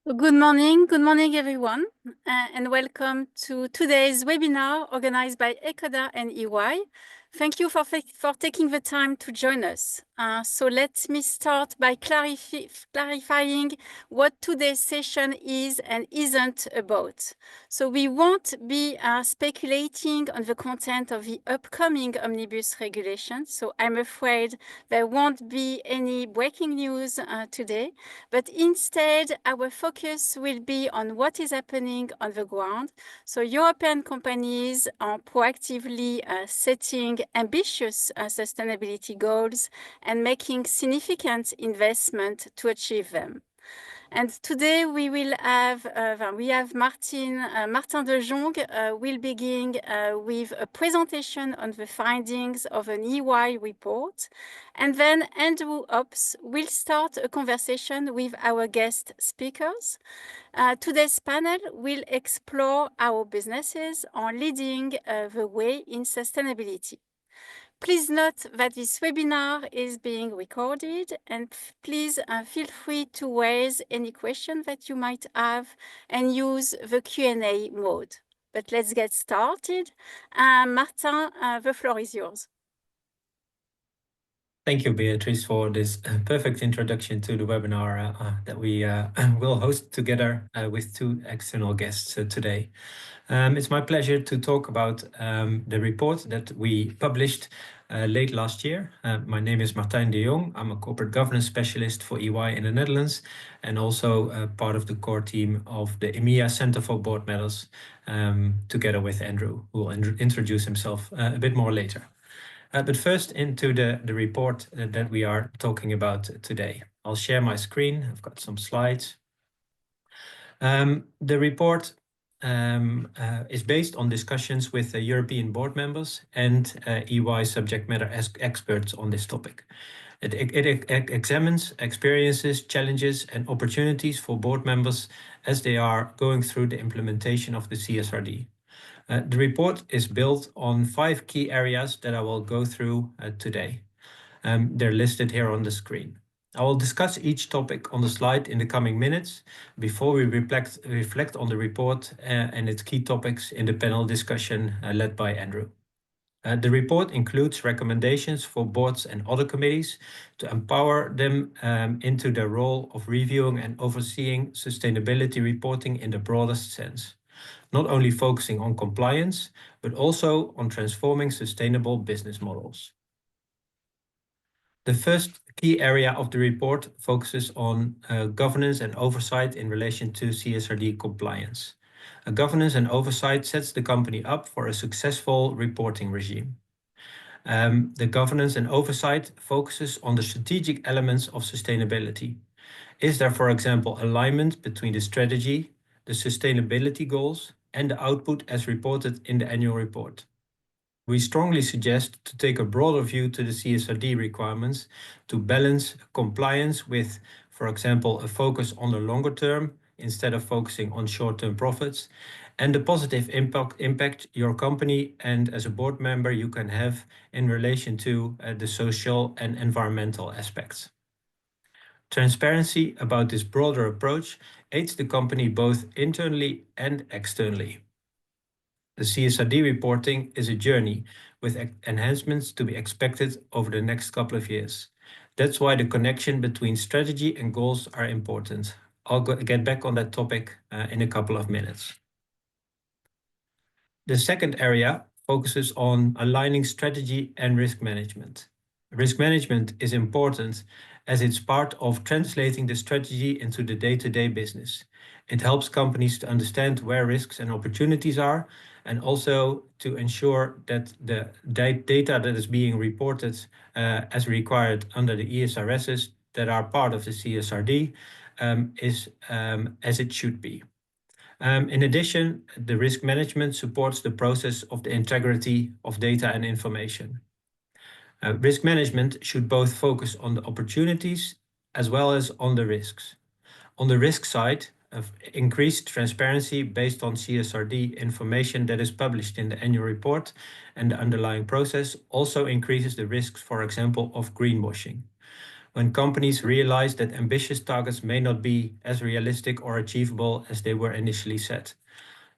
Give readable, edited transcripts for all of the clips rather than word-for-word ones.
Good morning everyone, and welcome to today's webinar organized by ecoDa and EY. Thank you for taking the time to join us. So let me start by clarifying what today's session is and isn't about. So we won't be speculating on the content of the upcoming omnibus regulation, so I'm afraid there won't be any breaking news today, but instead our focus will be on what is happening on the ground. So European companies are proactively setting ambitious sustainability goals and making significant investment to achieve them. And today we will have Martin de Jong will begin with a presentation on the findings of an EY report, and then Andrew Ops will start a conversation with our guest speakers. Today's panel will explore how businesses are leading the way in sustainability. Please note that this webinar is being recorded, and please feel free to raise any questions that you might have and use the Q&A mode. But let's get started. Martin, the floor is yours. Thank you, Beatrice, for this perfect introduction to the webinar that we will host together with two external guests today. It's my pleasure to talk about the report that we published late last year. My name is Martin de Jong. I'm a corporate governance specialist for EY in the Netherlands and also part of the core team of the EMEA Center for Board Matters, together with Andrew, who will introduce himself a bit more later. But first into the report that we are talking about today. I'll share my screen. I've got some slides. The report is based on discussions with the European board members and EY subject matter experts on this topic. It examines experiences, challenges and opportunities for board members as they are going through the implementation of the CSRD. The report is built on 5 key areas that I will go through today. They're listed here on the screen. I will discuss each topic on the slide in the coming minutes before we reflect on the report and its key topics in the panel discussion led by Andrew. The report includes recommendations for boards and other committees to empower them into their role of reviewing and overseeing sustainability reporting in the broadest sense, not only focusing on compliance, but also on transforming sustainable business models. The first key area of the report focuses on governance and oversight in relation to CSRD compliance. Governance and oversight sets the company up for a successful reporting regime. The governance and oversight focuses on the strategic elements of sustainability. Is there, for example, alignment between the strategy, the sustainability goals, and the output as reported in the annual report? We strongly suggest to take a broader view to the CSRD requirements to balance compliance with, for example, a focus on the longer term instead of focusing on short-term profits, and the positive impact your company and as a board member you can have in relation to the social and environmental aspects. Transparency about this broader approach aids the company both internally and externally. The CSRD reporting is a journey with enhancements to be expected over the next couple of years. That's why the connection between strategy and goals are important. I'll get back on that topic in a couple of minutes. The second area focuses on aligning strategy and risk management. Risk management is important as it's part of translating the strategy into the day-to-day business. It helps companies to understand where risks and opportunities are, and also to ensure that the data that is being reported as required under the ESRSs that are part of the CSRD is as it should be. In addition, the risk management supports the process of the integrity of data and information. Risk management should both focus on the opportunities as well as on the risks. On the risk side, increased transparency based on CSRD information that is published in the annual report and the underlying process also increases the risks, for example, of greenwashing. when companies realize that ambitious targets may not be as realistic or achievable as they were initially set.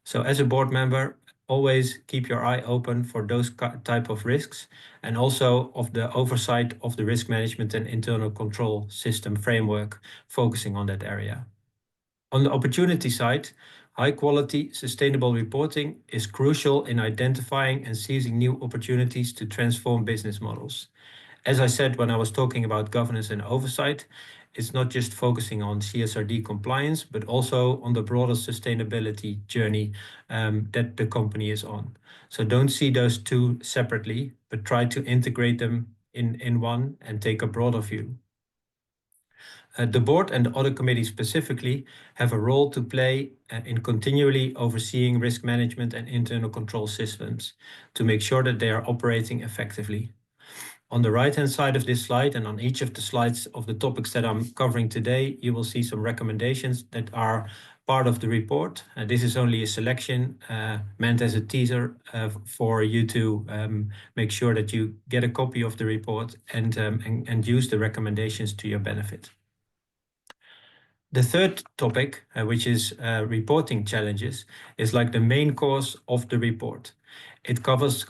So as a board member, always keep your eye open for those type of risks, and also of the oversight of the risk management and internal control system framework, focusing on that area. On the opportunity side, high quality, sustainable reporting is crucial in identifying and seizing new opportunities to transform business models. As I said when I was talking about governance and oversight, it's not just focusing on CSRD compliance, but also on the broader sustainability journey that the company is on. So don't see those two separately, but try to integrate them in one and take a broader view. The board and the audit committee specifically have a role to play in continually overseeing risk management and internal control systems to make sure that they are operating effectively. On the right-hand side of this slide, and on each of the slides of the topics that I'm covering today, you will see some recommendations that are part of the report. This is only a selection meant as a teaser for you to make sure that you get a copy of the report and use the recommendations to your benefit. The third topic, which is reporting challenges, is like the main cause of the report. It covers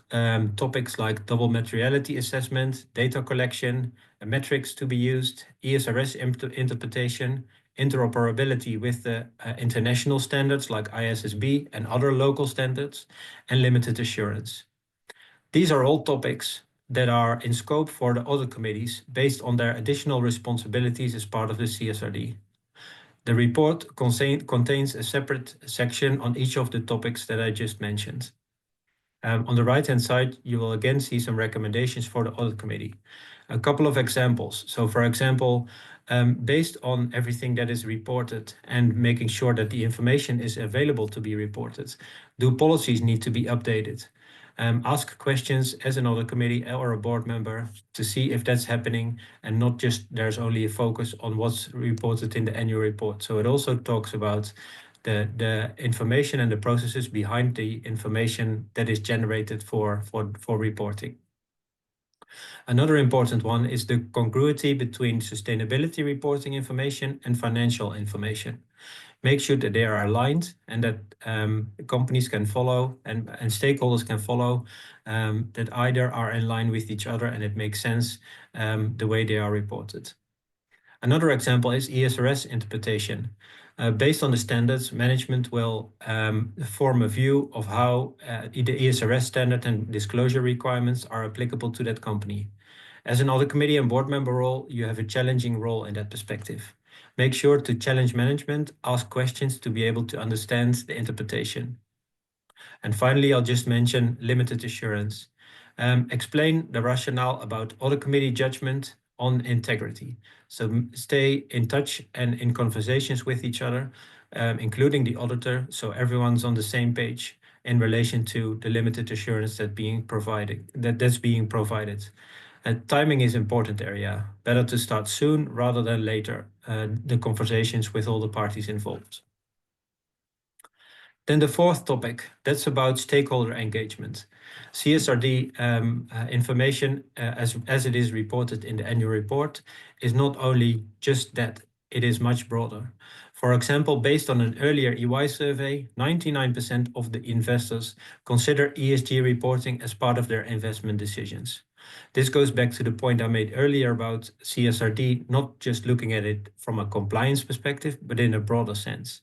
topics like double materiality assessment, data collection, metrics to be used, ESRS interpretation, interoperability with the international standards like ISSB and other local standards, and limited assurance. These are all topics that are in scope for the audit committees based on their additional responsibilities as part of the CSRD. The report contains a separate section on each of the topics that I just mentioned. On the right-hand side, you will again see some recommendations for the audit committee. A couple of examples. So for example, based on everything that is reported and making sure that the information is available to be reported, do policies need to be updated? Ask questions as an audit committee or a board member to see if that's happening, and not just there's only a focus on what's reported in the annual report. So it also talks about the information and the processes behind the information that is generated for reporting. Another important one is the congruity between sustainability reporting information and financial information. Make sure that they are aligned and that companies can follow and stakeholders can follow, that either are in line with each other and it makes sense the way they are reported. Another example is ESRS interpretation. Based on the standards, management will form a view of how the ESRS standard and disclosure requirements are applicable to that company. As an audit committee and board member role, you have a challenging role in that perspective. Make sure to challenge management, ask questions to be able to understand the interpretation. And finally, I'll just mention limited assurance. Explain the rationale about audit committee judgment on integrity. So stay in touch and in conversations with each other, including the auditor, so everyone's on the same page in relation to the limited assurance that's being provided. Timing is important area. Better to start soon rather than later, the conversations with all the parties involved. Then the fourth topic, that's about stakeholder engagement. CSRD information, as it is reported in the annual report, is not only just that, it is much broader. For example, based on an earlier EY survey, 99% of the investors consider ESG reporting as part of their investment decisions. This goes back to the point I made earlier about CSRD, not just looking at it from a compliance perspective, but in a broader sense.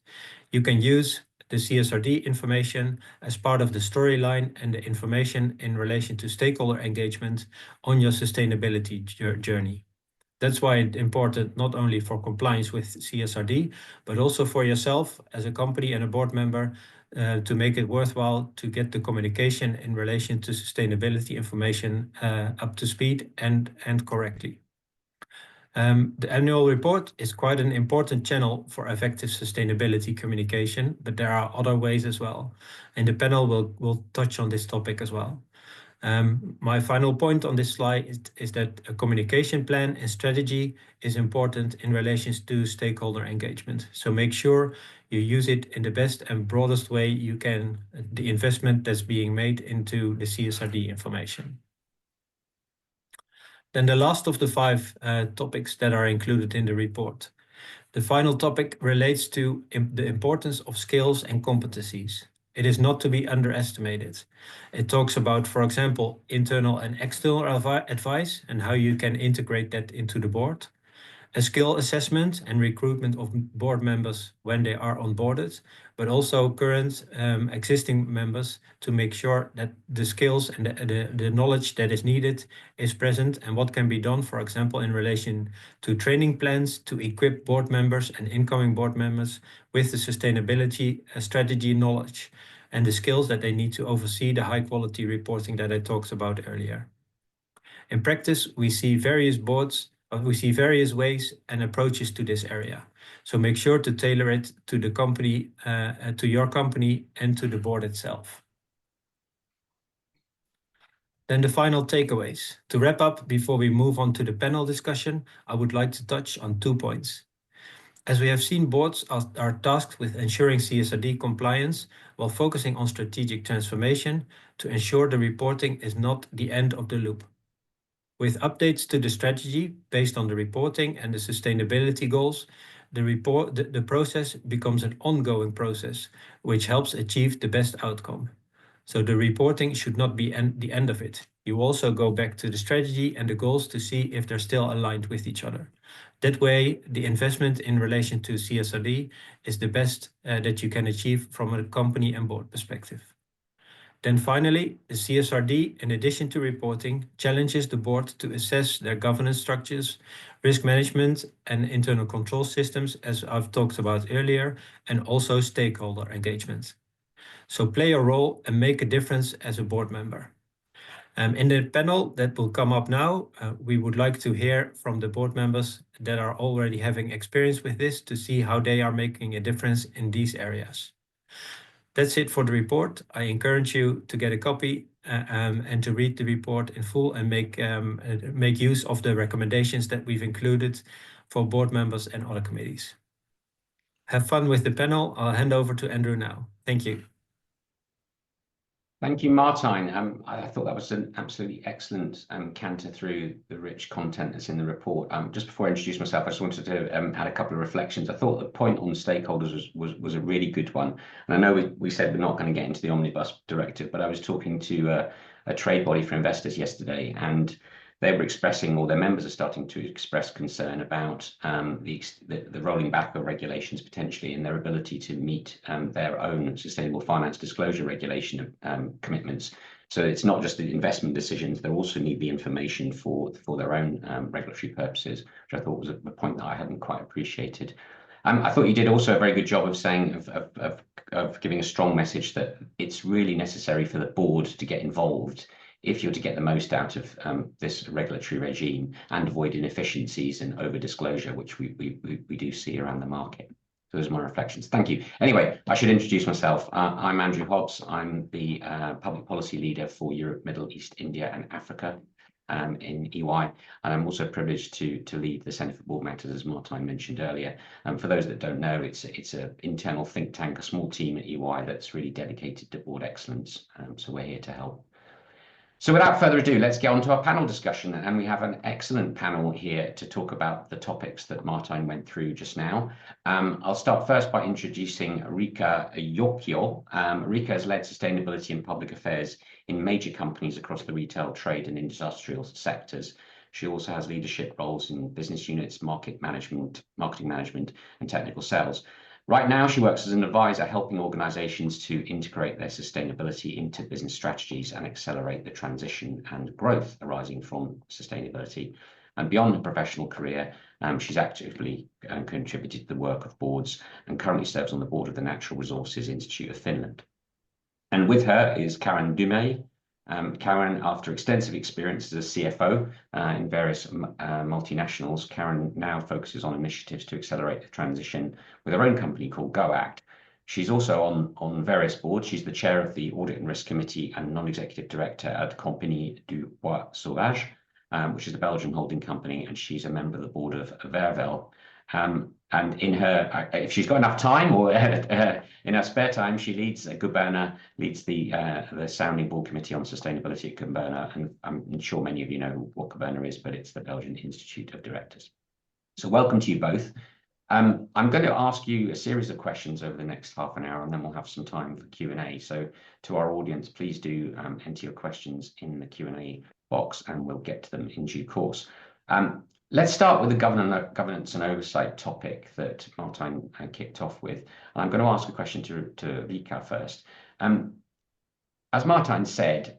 You can use the CSRD information as part of the storyline and the information in relation to stakeholder engagement on your sustainability journey. That's why it's important not only for compliance with CSRD, but also for yourself as a company and a board member to make it worthwhile to get the communication in relation to sustainability information up to speed and correctly. The annual report is quite an important channel for effective sustainability communication, but there are other ways as well. And the panel will touch on this topic as well. My final point on this slide is that a communication plan and strategy is important in relation to stakeholder engagement. So make sure you use it in the best and broadest way you can, the investment that's being made into the CSRD information. Then the last of the 5 topics that are included in the report. The final topic relates to the importance of skills and competencies. It is not to be underestimated. It talks about, for example, internal and external advice and how you can integrate that into the board. A skill assessment and recruitment of board members when they are onboarded, but also current existing members to make sure that the skills and the knowledge that is needed is present, and what can be done, for example, in relation to training plans to equip board members and incoming board members with the sustainability strategy knowledge and the skills that they need to oversee the high quality reporting that I talked about earlier. In practice, we see various ways and approaches to this area. So make sure to tailor it to the company, to your company and to the board itself. Then the final takeaways. To wrap up, before we move on to the panel discussion, I would like to touch on 2 points. As we have seen, boards are tasked with ensuring CSRD compliance while focusing on strategic transformation to ensure the reporting is not the end of the loop. With updates to the strategy based on the reporting and the sustainability goals, the process becomes an ongoing process, which helps achieve the best outcome. So the reporting should not be the end of it. You also go back to the strategy and the goals to see if they're still aligned with each other. That way, the investment in relation to CSRD is the best that you can achieve from a company and board perspective. Then finally, the CSRD, in addition to reporting, challenges the board to assess their governance structures, risk management and internal control systems, as I've talked about earlier, and also stakeholder engagement. So play a role and make a difference as a board member. In the panel that will come up now, we would like to hear from the board members that are already having experience with this to see how they are making a difference in these areas. That's it for the report. I encourage you to get a copy and to read the report in full and make use of the recommendations that we've included for board members and other committees. Have fun with the panel. I'll hand over to Andrew now. Thank you. Thank you, Martijn. I thought that was an absolutely excellent canter through the rich content that's in the report. Just before I introduce myself, I just wanted to add a couple of reflections. I thought the point on stakeholders was a really good one. And I know we said we're not going to get into the Omnibus Directive, but I was talking to a trade body for investors yesterday, and they were expressing, or their members are starting to express concern about the rolling back of regulations potentially and their ability to meet their own sustainable finance disclosure regulation commitments. So it's not just the investment decisions, they also need the information for their own regulatory purposes, which I thought was a point that I hadn't quite appreciated. I thought you did also a very good job of saying, of giving a strong message that it's really necessary for the board to get involved if you're to get the most out of this regulatory regime and avoid inefficiencies and over-disclosure, which we do see around the market. So those are my reflections. Thank you. Anyway, I should introduce myself. I'm Andrew Hobbs. I'm the Public Policy Leader for Europe, Middle East, India and Africa in EY. And I'm also privileged to lead the Centre for Board Matters, as Martijn mentioned earlier. For those that don't know, it's an internal think tank, a small team at EY that's really dedicated to board excellence. So we're here to help. So without further ado, let's get on to our panel discussion. And we have an excellent panel here to talk about the topics that Martijn went through just now. I'll start first by introducing Rika Yokio. Rika has led sustainability and public affairs in major companies across the retail, trade and industrial sectors. She also has leadership roles in business units, marketing management and technical sales. Right now, she works as an advisor, helping organizations to integrate their sustainability into business strategies and accelerate the transition and growth arising from sustainability. And beyond her professional career, she's actively contributed to the work of boards and currently serves on the board of the Natural Resources Institute of Finland. And with her is Karen Dumay. Karen, after extensive experience as a CFO in various multinationals, Karen now focuses on initiatives to accelerate the transition with her own company called GoAct. She's also on various boards. She's the chair of the Audit and Risk Committee and non-executive director at Compagnie du Bois Sauvage, which is the Belgian holding company, and she's a member of the board of Vervel, And in her, if she's got enough time or in her spare time, she leads Gubernur, leads the Sounding Board Committee on Sustainability at Gubernur. And I'm sure many of you know what Gubernur is, but it's the Belgian Institute of Directors. So welcome to you both. I'm going to ask you a series of questions over the next half an hour, and then we'll have some time for Q&A. So to our audience, please do enter your questions in the Q&A box, and we'll get to them in due course. Let's start with the governance and oversight topic that Martijn kicked off with. And I'm going to ask a question to Rika first. As Martijn said,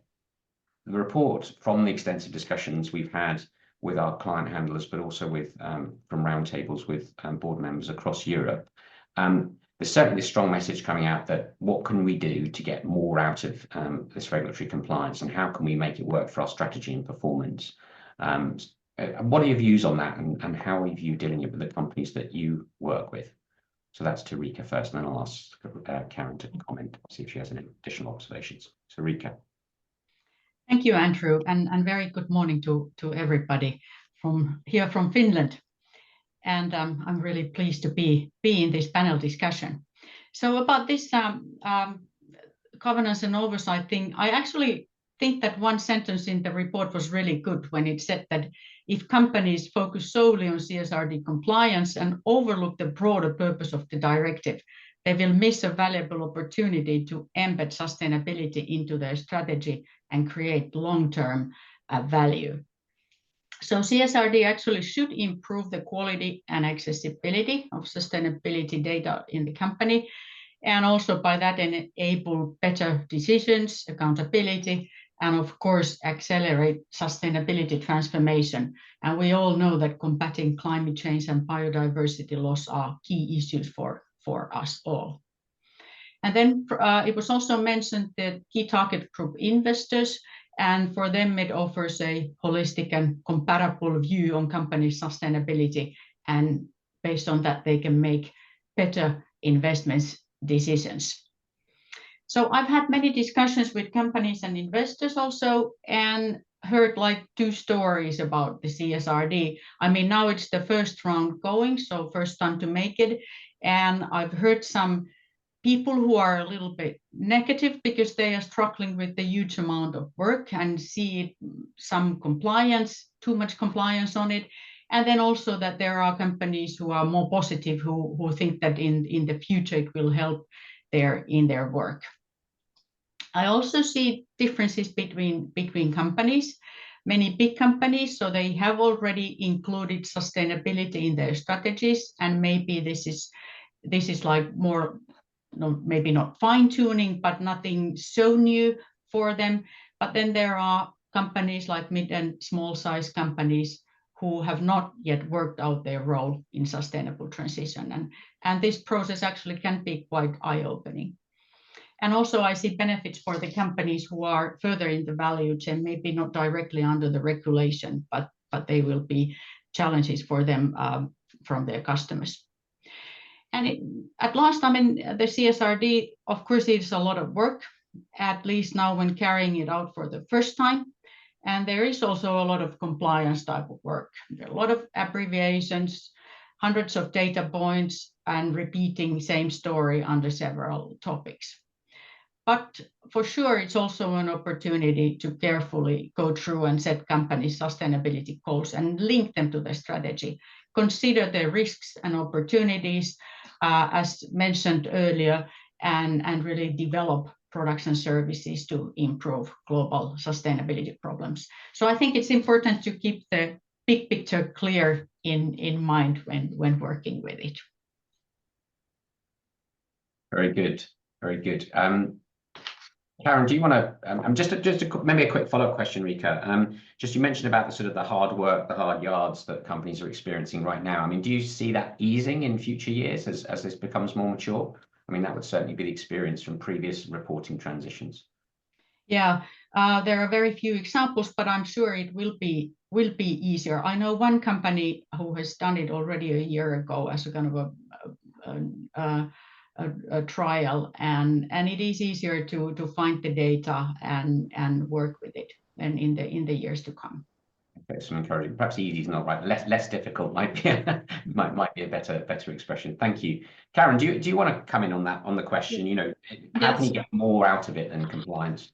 the report from the extensive discussions we've had with our client handlers, but also with from roundtables with board members across Europe, there's certainly a strong message coming out that what can we do to get more out of this regulatory compliance, and how can we make it work for our strategy and performance? What are your views on that, and how are you dealing with the companies that you work with? So that's to Rika first, and then I'll ask Karen to comment, see if she has any additional observations. So Rika. Thank you, Andrew, and very good morning to everybody from Finland. And I'm really pleased to be in this panel discussion. So about this governance and oversight thing, I actually think that one sentence in the report was really good when it said that if companies focus solely on CSRD compliance and overlook the broader purpose of the directive, they will miss a valuable opportunity to embed sustainability into their strategy and create long-term value. So CSRD actually should improve the quality and accessibility of sustainability data in the company, and also by that enable better decisions, accountability, and of course accelerate sustainability transformation. And we all know that combating climate change and biodiversity loss are key issues for us all. And then it was also mentioned that key target group investors, and for them it offers a holistic and comparable view on company sustainability, and based on that they can make better investment decisions. So I've had many discussions with companies and investors also, and heard like two stories about the CSRD. I mean, now it's the first round going, so first time to make it. And I've heard some people who are a little bit negative because they are struggling with the huge amount of work and see some compliance, too much compliance on it. And then also that there are companies who are more positive, who think that in the future it will help in their work. I also see differences between companies. Many big companies, so they have already included sustainability in their strategies, and maybe this is like more, maybe not fine-tuning, but nothing so new for them. But then there are companies like mid and small-sized companies who have not yet worked out their role in sustainable transition, and this process actually can be quite eye-opening. And also I see benefits for the companies who are further in the value chain, maybe not directly under the regulation, but they will be challenges for them from their customers. And at last, I mean, the CSRD, of course, it's a lot of work, at least now when carrying it out for the first time. And there is also a lot of compliance type of work. There are a lot of abbreviations, hundreds of data points, and repeating same story under several topics. But for sure, it's also an opportunity to carefully go through and set companies' sustainability goals and link them to the strategy. Consider the risks and opportunities, as mentioned earlier, and really develop products and services to improve global sustainability problems. So I think it's important to keep the big picture clear in mind when working with it. Very good, very good. Karen, do you want to just maybe a quick follow-up question, Rika? Just you mentioned about the sort of the hard work, the hard yards that companies are experiencing right now. I mean, do you see that easing in future years as this becomes more mature? I mean, that would certainly be the experience from previous reporting transitions. Yeah, there are very few examples, but I'm sure it will be easier. I know one company who has done it already a year ago as a kind of a trial, and it is easier to find the data and work with it and in the years to come. Okay, some encouraging. Perhaps easy is not right. Less difficult might be might be a better expression. Thank you, Karen. Do you want to come in on the question? You know, how can you get more out of it than compliance?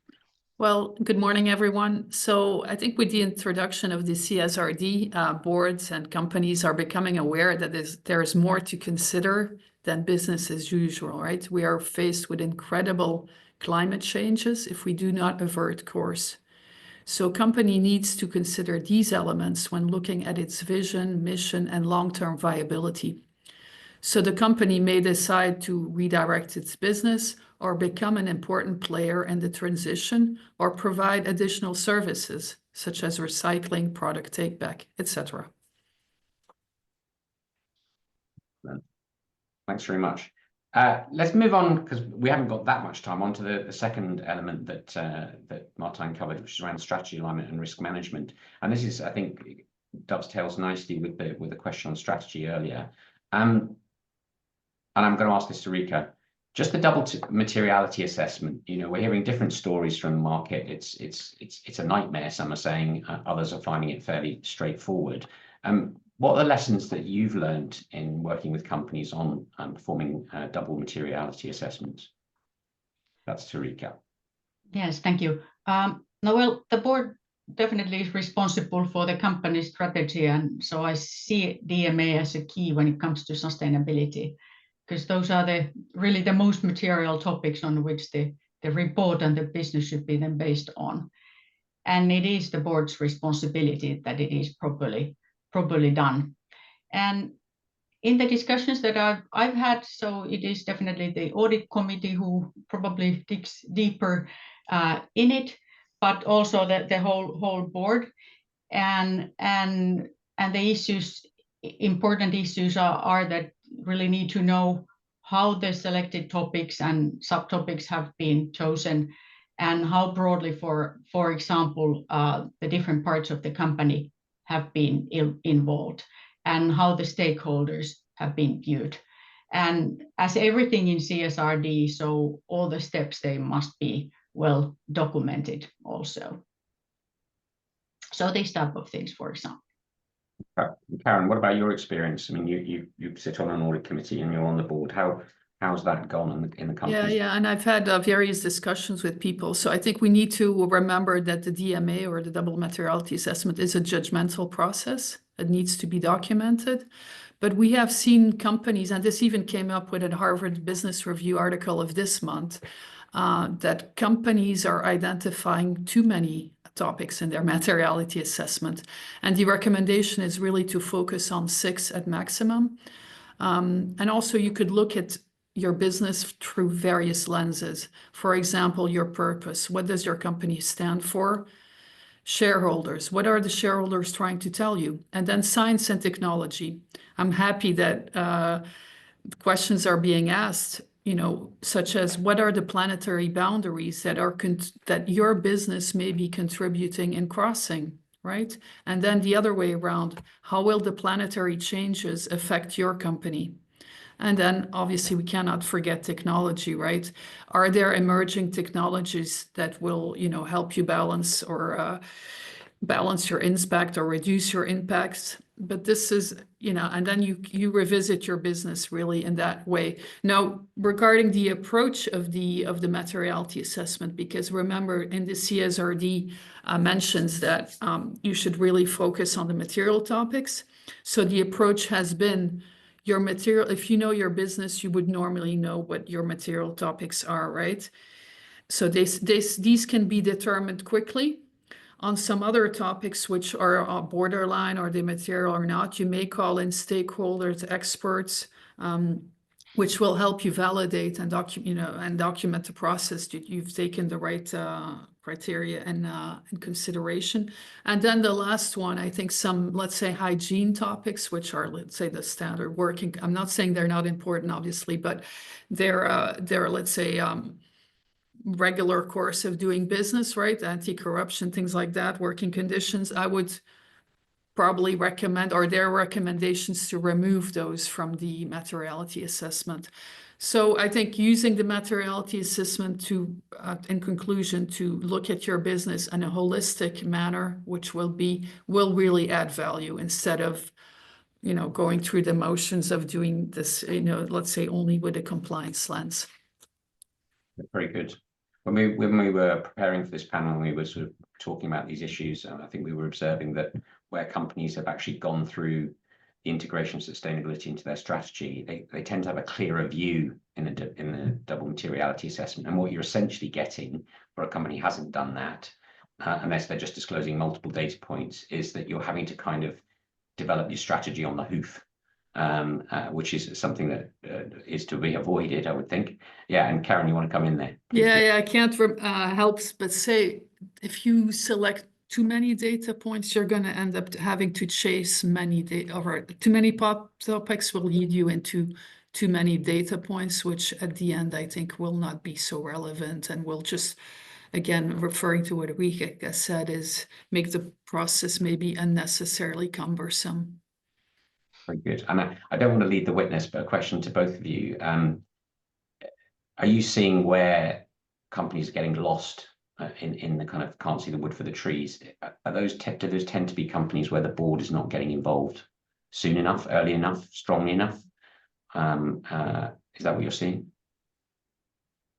Well, good morning, everyone. So I think with the introduction of the CSRD, boards and companies are becoming aware that there's more to consider than business as usual, right? We are faced with incredible climate changes if we do not avert course. So company needs to consider these elements when looking at its vision, mission, and long-term viability. So the company may decide to redirect its business or become an important player in the transition or provide additional services such as recycling, product take-back, etc. Thanks very much. Let's move on, because we haven't got that much time, onto the second element that Martijn covered, which is around strategy alignment and risk management. And this is, I think, dovetails nicely with the question on strategy earlier. And I'm going to ask this to Rika. Just the double materiality assessment. You know, we're hearing different stories from the market. It's a nightmare, some are saying. Others are finding it fairly straightforward. What are the lessons that you've learned in working with companies on performing double materiality assessments? That's to Rika. Yes, thank you. Well, the board definitely is responsible for the company strategy, and so I see DMA as a key when it comes to sustainability, because those are really the most material topics on which the report and the business should be then based on. And it is the board's responsibility that it is properly done. And in the discussions that I've had, so it is definitely the audit committee who probably digs deeper in it, but also the whole board. And the important issues are that really need to know how the selected topics and subtopics have been chosen, and how broadly, for example, the different parts of the company have been involved, and how the stakeholders have been viewed. And as everything in CSRD, so all the steps, they must be well documented also. So these type of things, for example. Karen, what about your experience? I mean, you sit on an audit committee and you're on the board. How's that gone in the company? Yeah, and I've had various discussions with people. So I think we need to remember that the DMA, or the double materiality assessment, is a judgmental process. It needs to be documented. But we have seen companies, and this even came up with a Harvard Business Review article of this month, that companies are identifying too many topics in their materiality assessment. And the recommendation is really to focus on 6 at maximum. And also you could look at your business through various lenses. For example, your purpose. What does your company stand for? Shareholders. What are the shareholders trying to tell you? And then science and technology. I'm happy that questions are being asked, you know, such as what are the planetary boundaries that your business may be contributing in crossing, right? And then the other way around, how will the planetary changes affect your company? And then obviously we cannot forget technology, right? Are there emerging technologies that will, you know, help you balance your impact or reduce your impacts? But this is, you know, and then you revisit your business really in that way. Now, regarding the approach of the materiality assessment, because remember in the CSRD mentions that you should really focus on the material topics. So the approach has been your material. If you know your business, you would normally know what your material topics are, right? So these can be determined quickly. On some other topics which are borderline or the material or not, you may call in stakeholders, experts, which will help you validate and document the process that you've taken the right criteria and in consideration. And then the last one, I think some, let's say, hygiene topics, which are, let's say, the standard working. I'm not saying they're not important, obviously, but they're let's say, regular course of doing business, right? Anti-corruption, things like that, working conditions. I would probably recommend, or their recommendations to remove those from the materiality assessment. So I think using the materiality assessment to, in conclusion, to look at your business in a holistic manner, which will really add value instead of, going through the motions of doing this, let's say only with a compliance lens. Very good. When we were preparing for this panel, we were sort of talking about these issues, and I think we were observing that where companies have actually gone through the integration of sustainability into their strategy, they tend to have a clearer view in the double materiality assessment. And what you're essentially getting for a company who hasn't done that, unless they're just disclosing multiple data points, is that you're having to kind of develop your strategy on the hoof, which is something that is to be avoided, I would think. Yeah, and Karen, you want to come in there? Yeah, I can't help but say, if you select too many data points, you're going to end up having to chase many data, or too many topics will lead you into too many data points, which at the end I think will not be so relevant, and will just, again, referring to what Rika said, is make the process maybe unnecessarily cumbersome. Very good. And I don't want to lead the witness, but a question to both of you. Are you seeing where companies are getting lost in the kind of can't see the wood for the trees? Do those tend to be companies where the board is not getting involved soon enough, early enough, strongly enough? Is that what you're seeing?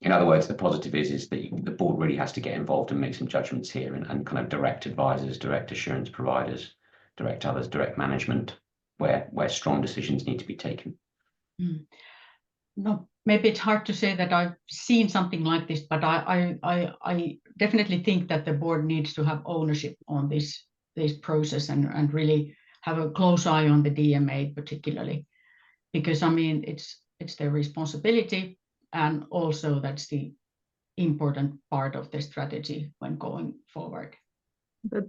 In other words, the positive is that the board really has to get involved and make some judgments here, and kind of direct advisors, direct assurance providers, direct others, direct management, where strong decisions need to be taken. No, maybe it's hard to say that I've seen something like this, but I definitely think that the board needs to have ownership on this process, and really have a close eye on the DMA particularly, because I mean it's their responsibility, and also that's the important part of the strategy when going forward. But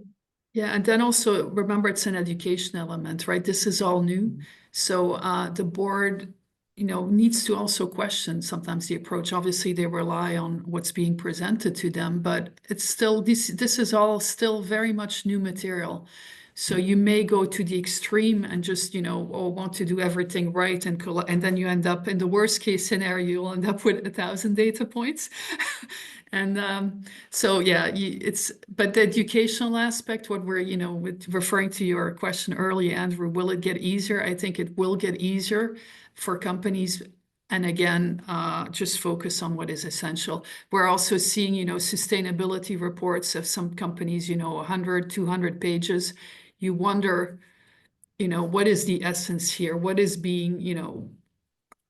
yeah, and then also remember, it's an education element, right? This is all new, so the board, needs to also question sometimes the approach. Obviously, they rely on what's being presented to them, but it's still, this is all still very much new material. So you may go to the extreme and just, want to do everything right, and then you end up, in the worst case scenario, you'll end up with 1,000 data points. And so yeah, but the educational aspect, what we're, with referring to your question earlier, Andrew, will it get easier? I think it will get easier for companies. And again, just focus on what is essential. We're also seeing, sustainability reports of some companies, 100, 200 pages. You wonder, what is the essence here? What is being,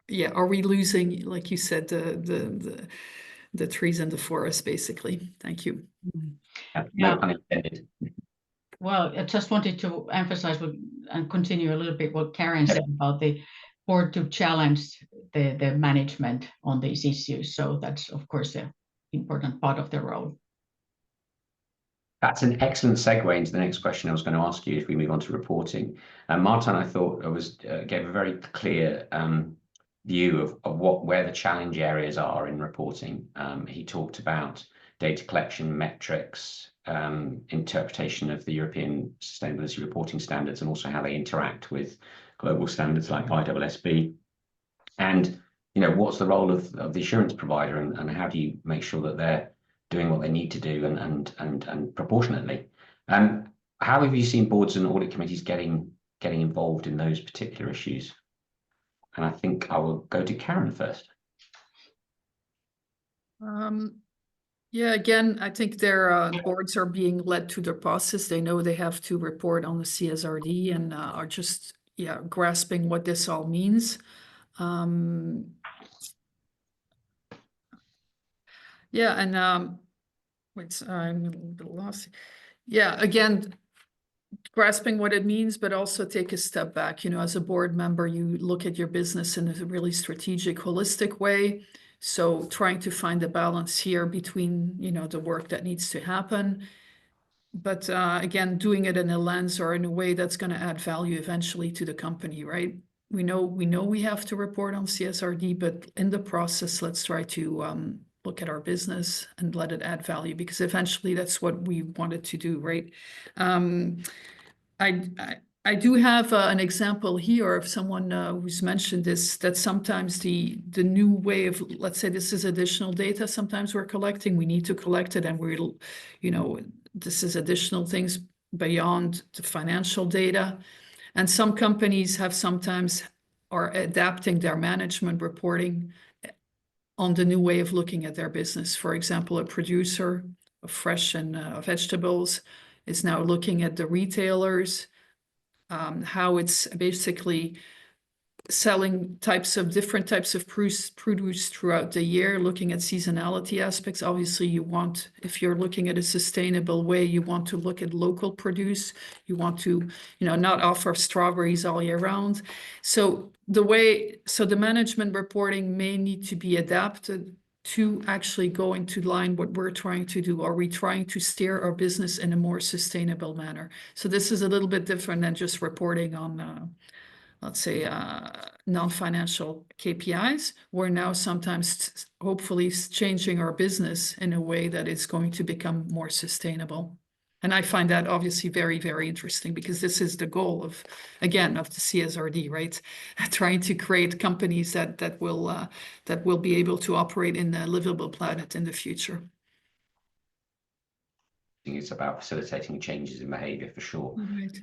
yeah, are we losing, like you said, the trees and the forest, basically? Thank you. No pun intended. Well, I just wanted to emphasize and continue a little bit what Karen said about the board to challenge the management on these issues. So that's, of course, an important part of the role. That's an excellent segue into the next question I was going to ask you if we move on to reporting. Martin, I thought, gave a very clear view of where the challenge areas are in reporting. He talked about data collection, metrics, interpretation of the European Sustainability Reporting Standards, and also how they interact with global standards like ISSB. And what's the role of the assurance provider, and how do you make sure that they're doing what they need to do and proportionately? How have you seen boards and audit committees getting involved in those particular issues? And I think I will go to Karen first. Yeah, again, I think their boards are being led to the process. They know they have to report on the CSRD, and are just grasping what this all means. Yeah, and wait, I'm a little bit lost. Yeah, again, grasping what it means, but also take a step back. As a board member, you look at your business in a really strategic, holistic way. So trying to find a balance here between, the work that needs to happen, but again, doing it in a lens or in a way that's going to add value eventually to the company, right? We know we have to report on CSRD, but in the process, let's try to look at our business and let it add value, because eventually that's what we wanted to do, right? I do have an example here of someone who's mentioned this, that sometimes the new way of, let's say this is additional data sometimes we're collecting, we need to collect it, and we'll, this is additional things beyond the financial data. And some companies have sometimes are adapting their management reporting on the new way of looking at their business. For example, a producer of fresh and vegetables is now looking at the retailers, how it's basically selling different types of produce throughout the year, looking at seasonality aspects. Obviously, if you're looking at a sustainable way, you want to look at local produce. You want to, not offer strawberries all year round. So the management reporting may need to be adapted to actually go into line what we're trying to do. Are we trying to steer our business in a more sustainable manner? So this is a little bit different than just reporting on, let's say, non-financial KPIs. We're now sometimes hopefully changing our business in a way that is going to become more sustainable. And I find that obviously very, very interesting, because this is the goal of the CSRD, right? Trying to create companies that will be able to operate in a livable planet in the future. It's about facilitating changes in behavior for sure. Right.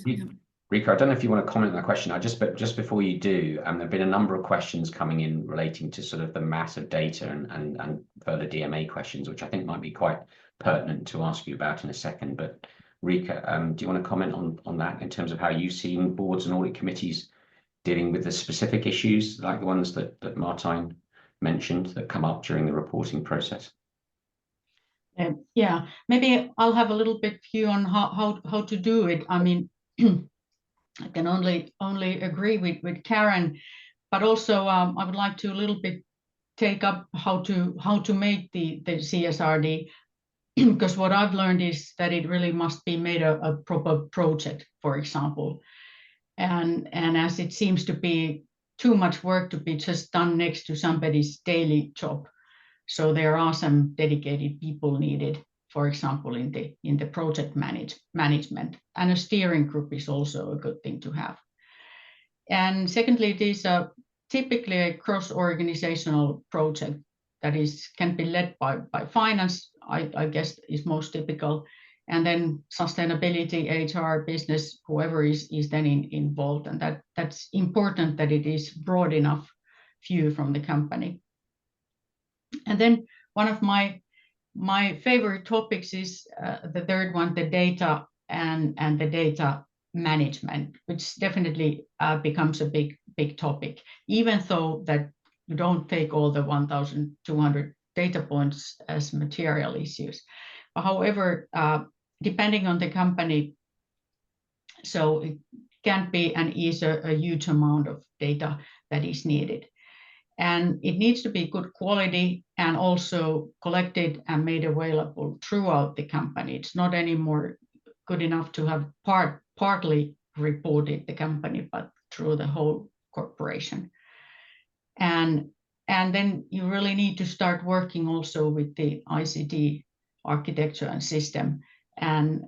Yeah. Rika, I don't know if you want to comment on that question. Just before you do, there have been a number of questions coming in relating to sort of the mass of data and further DMA questions, which I think might be quite pertinent to ask you about in a second. But Rika, do you want to comment on that in terms of how you've seen boards and audit committees dealing with the specific issues like the ones that Martijn mentioned that come up during the reporting process? Yeah, maybe I'll have a little bit view on how to do it. I mean, I can only agree with Karen, but also I would like to a little bit take up how to make the CSRD, because what I've learned is that it really must be made a proper project, for example, and as it seems to be too much work to be just done next to somebody's daily job. So there are some dedicated people needed, for example, in the project management, and a steering group is also a good thing to have. And secondly, it is typically a cross-organizational project that can be led by finance, I guess is most typical, and then sustainability, HR, business, whoever is then involved, and that's important that it is broad enough view from the company. And then one of my favorite topics is the third one, the data and the data management, which definitely becomes a big topic, even though that you don't take all the 1,200 data points as material issues. But however, depending on the company, so it can be and is a huge amount of data that is needed. And it needs to be good quality and also collected and made available throughout the company. It's not anymore good enough to have partly reported the company, but through the whole corporation. And then you really need to start working also with the ICT architecture and system and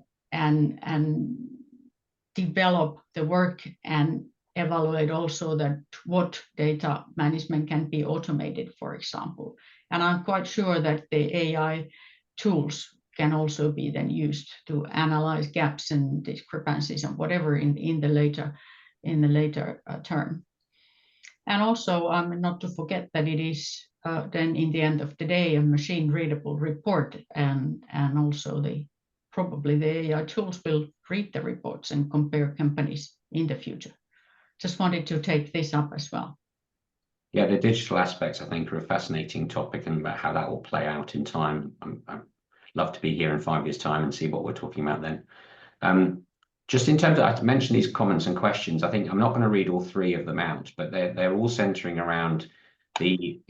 develop the work and evaluate also that what data management can be automated, for example. And I'm quite sure that the AI tools can also be then used to analyze gaps and discrepancies and whatever in the later term. And also, not to forget that it is then in the end of the day a machine readable report, and also probably the AI tools will read the reports and compare companies in the future. Just wanted to take this up as well. Yeah, the digital aspects I think are a fascinating topic, and about how that will play out in time. I'd love to be here in 5 years' time and see what we're talking about then. Just in terms of, I mentioned these comments and questions, I think I'm not going to read all three of them out, but they're all centering around the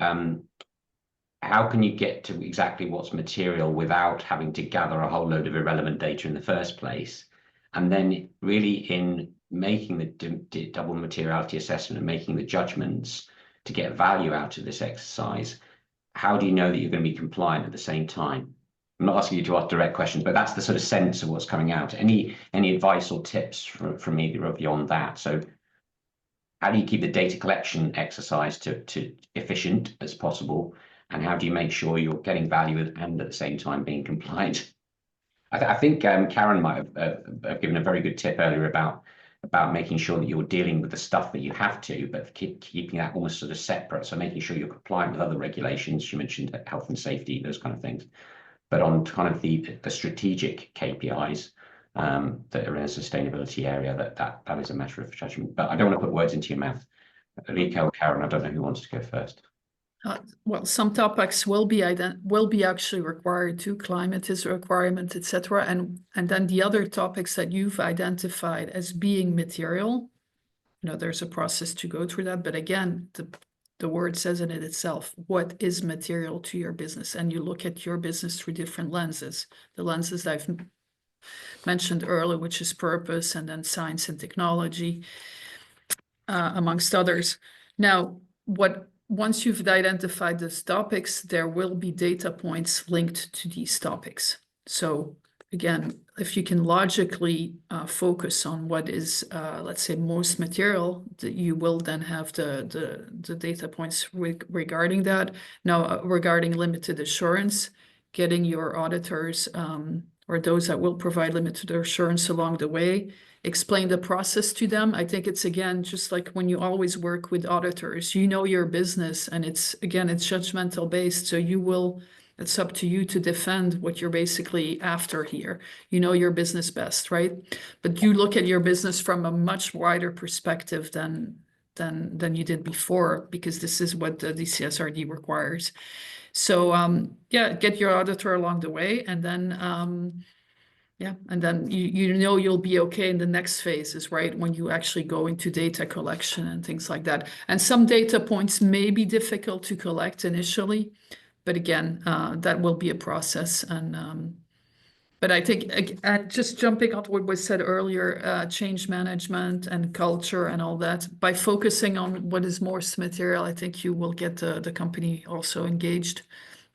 how can you get to exactly what's material without having to gather a whole load of irrelevant data in the first place, and then really in making the double materiality assessment and making the judgments to get value out of this exercise, how do you know that you're going to be compliant at the same time? I'm not asking you to ask direct questions, but that's the sort of sense of what's coming out. Any advice or tips from either of you on that? So how do you keep the data collection exercise to efficient as possible? And how do you make sure you're getting value and at the same time being compliant? I think Karen might have given a very good tip earlier about making sure that you're dealing with the stuff that you have to, but keeping that almost sort of separate. So making sure you're compliant with other regulations. She mentioned health and safety, those kind of things. But on kind of the strategic KPIs that are in a sustainability area, that is a matter of judgment. But I don't want to put words into your mouth. Ulrika or Karen, I don't know who wants to go first. Well, some topics will be actually required too. Climate is a requirement, etc. And then the other topics that you've identified as being material, there's a process to go through that. But again, the word says in it itself, what is material to your business? And you look at your business through different lenses. The lenses that I've mentioned earlier, which is purpose, and then science and technology, amongst others. Now, once you've identified those topics, there will be data points linked to these topics. So again, if you can logically focus on what is, let's say, most material, you will then have the data points regarding that. Now, regarding limited assurance, getting your auditors or those that will provide limited assurance along the way, explain the process to them. I think it's, again, just like when you always work with auditors, your business, and it's judgmental based. So it's up to you to defend what you're basically after here. You know your business best, right? But you look at your business from a much wider perspective than you did before, because this is what the CSRD requires. So get your auditor along the way, and then and then you'll be okay in the next phases, right? When you actually go into data collection and things like that. And some data points may be difficult to collect initially, but again, that will be a process. And but I think just jumping on what was said earlier, change management and culture and all that, by focusing on what is most material, I think you will get the company also engaged,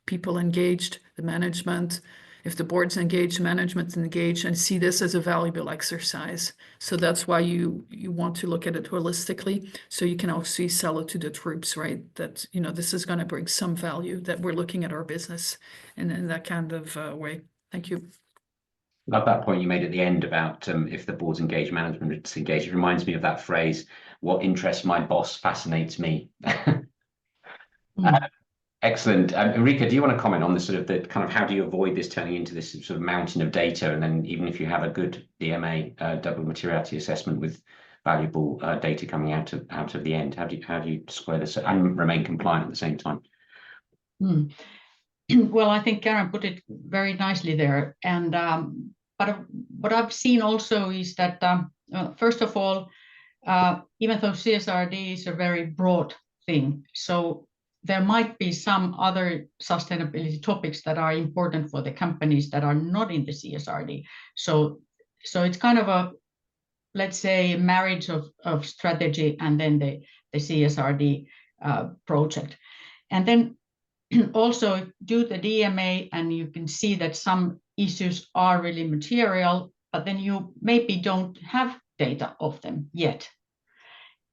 people engaged, the management. If the board's engaged, management's engaged, and see this as a valuable exercise. So that's why you want to look at it holistically, so you can also sell it to the troops, right? That, this is going to bring some value, that we're looking at our business in that kind of way. Thank you. Love that point you made at the end about if the board's engaged, management is engaged. It reminds me of that phrase, what interests my boss fascinates me. Excellent. Ulrika, do you want to comment on the sort of the kind of how do you avoid this turning into this sort of mountain of data? And then even if you have a good DMA, double materiality assessment with valuable data coming out of the end, how do you square this and remain compliant at the same time? Well, I think Karen put it very nicely there. And but what I've seen also is that first of all, even though CSRD is a very broad thing, so there might be some other sustainability topics that are important for the companies that are not in the CSRD. So it's kind of a, let's say, marriage of strategy and then the CSRD project. And then also do the DMA, and you can see that some issues are really material, but then you maybe don't have data of them yet.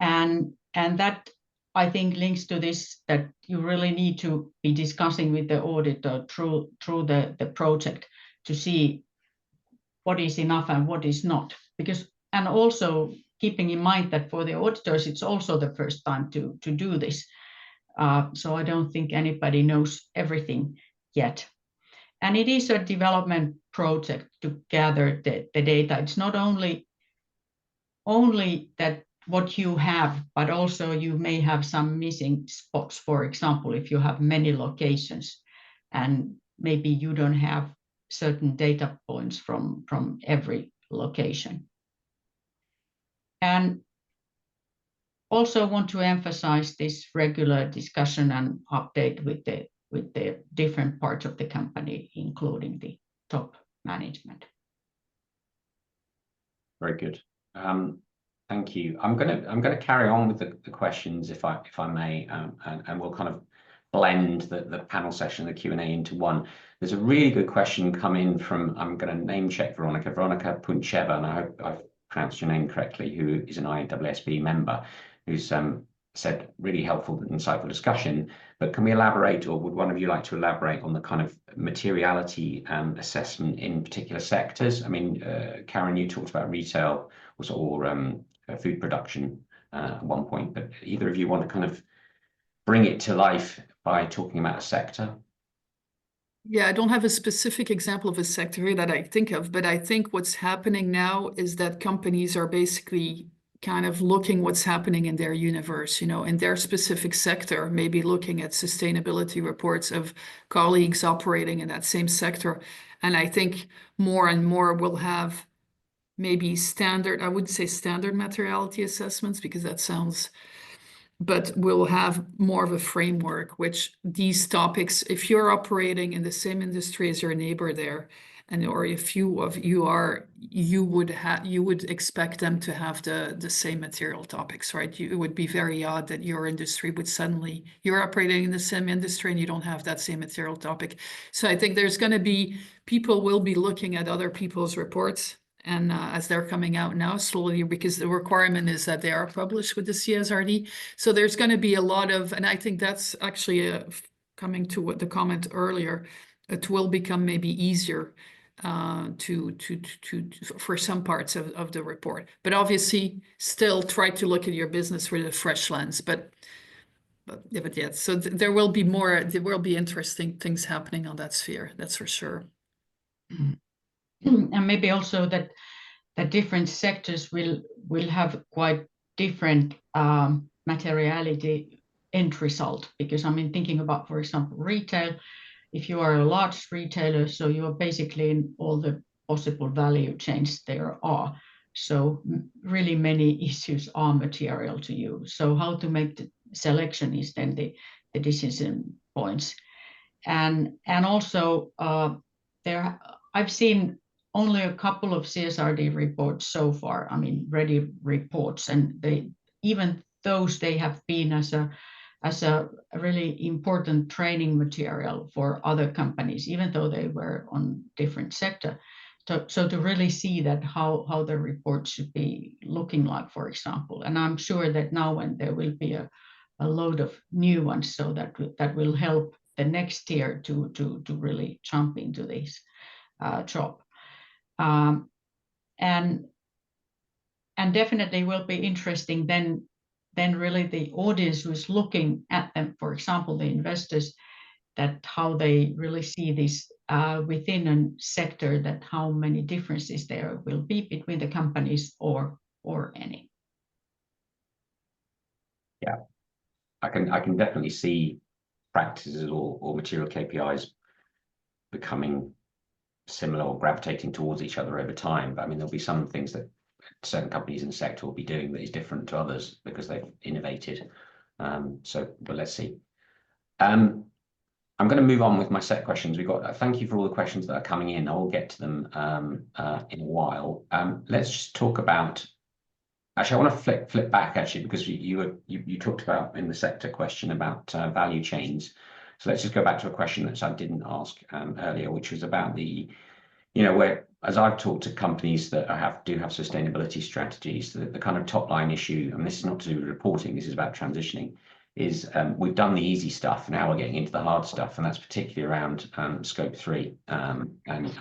And that, I think, links to this, that you really need to be discussing with the auditor through the project to see what is enough and what is not. And also keeping in mind that for the auditors, it's also the first time to do this. So I don't think anybody knows everything yet. And it is a development project to gather the data. It's not only that what you have, but also you may have some missing spots. For example, if you have many locations and maybe you don't have certain data points from every location. And also want to emphasize this regular discussion and update with the different parts of the company, including the top management. Very good. Thank you. I'm gonna carry on with the questions if I may, and we'll kind of blend the panel session, the Q&A into one. There's a really good question come in from, I'm going to name check Veronica Puncheva, and I hope I've pronounced your name correctly, who is an IASB member, who's said really helpful, insightful discussion. But can we elaborate, or would one of you like to elaborate on the kind of materiality assessment in particular sectors? I mean, Karen, you talked about retail or food production at one point, but either of you want to kind of bring it to life by talking about a sector? Yeah, I don't have a specific example of a sector that I think of, but I think what's happening now is that companies are basically kind of looking what's happening in their universe, in their specific sector, maybe looking at sustainability reports of colleagues operating in that same sector. And I think more and more will have maybe standard, I wouldn't say standard materiality assessments because that sounds, but we'll have more of a framework, which these topics, if you're operating in the same industry as your neighbor there, or if you are, you would expect them to have the same material topics, right? It would be very odd that your industry would suddenly, you're operating in the same industry and you don't have that same material topic. So I think there's going to be, people will be looking at other people's reports, and as they're coming out now slowly, because the requirement is that they are published with the CSRD. So there's going to be a lot of, and I think that's actually coming to what the comment earlier, it will become maybe easier for some parts of the report. But obviously still try to look at your business with a fresh lens. But yeah, so there will be interesting things happening on that sphere, that's for sure. And maybe also that different sectors will have quite different materiality end result. Because I mean, thinking about, for example, retail, if you are a large retailer, so you are basically in all the possible value chains there are. So really many issues are material to you. So how to make the selection is then the decision points. And also there, I've seen only a couple of CSRD reports so far, I mean, ready reports, and even those, they have been as a really important training material for other companies, even though they were on different sector. So to really see that how the report should be looking like, for example. And I'm sure that now when there will be a load of new ones, so that will help the next tier to really jump into this job. And definitely will be interesting then really the audience who is looking at them, for example, the investors, that how they really see this within a sector, that how many differences there will be between the companies or any. Yeah, I can definitely see practices or material KPIs becoming similar or gravitating towards each other over time. But I mean, there'll be some things that certain companies in the sector will be doing that is different to others because they've innovated. But let's see. I'm going to move on with my set questions. Thank you for all the questions that are coming in. I will get to them in a while. Let's just talk about. Actually, I want to flip back actually, because you talked about in the sector question about value chains. So let's just go back to a question that I didn't ask earlier, which was about where, as I've talked to companies that do have sustainability strategies, the kind of top line issue, and this is not to do with reporting, this is about transitioning, is we've done the easy stuff, now we're getting into the hard stuff, and that's particularly around scope 3 and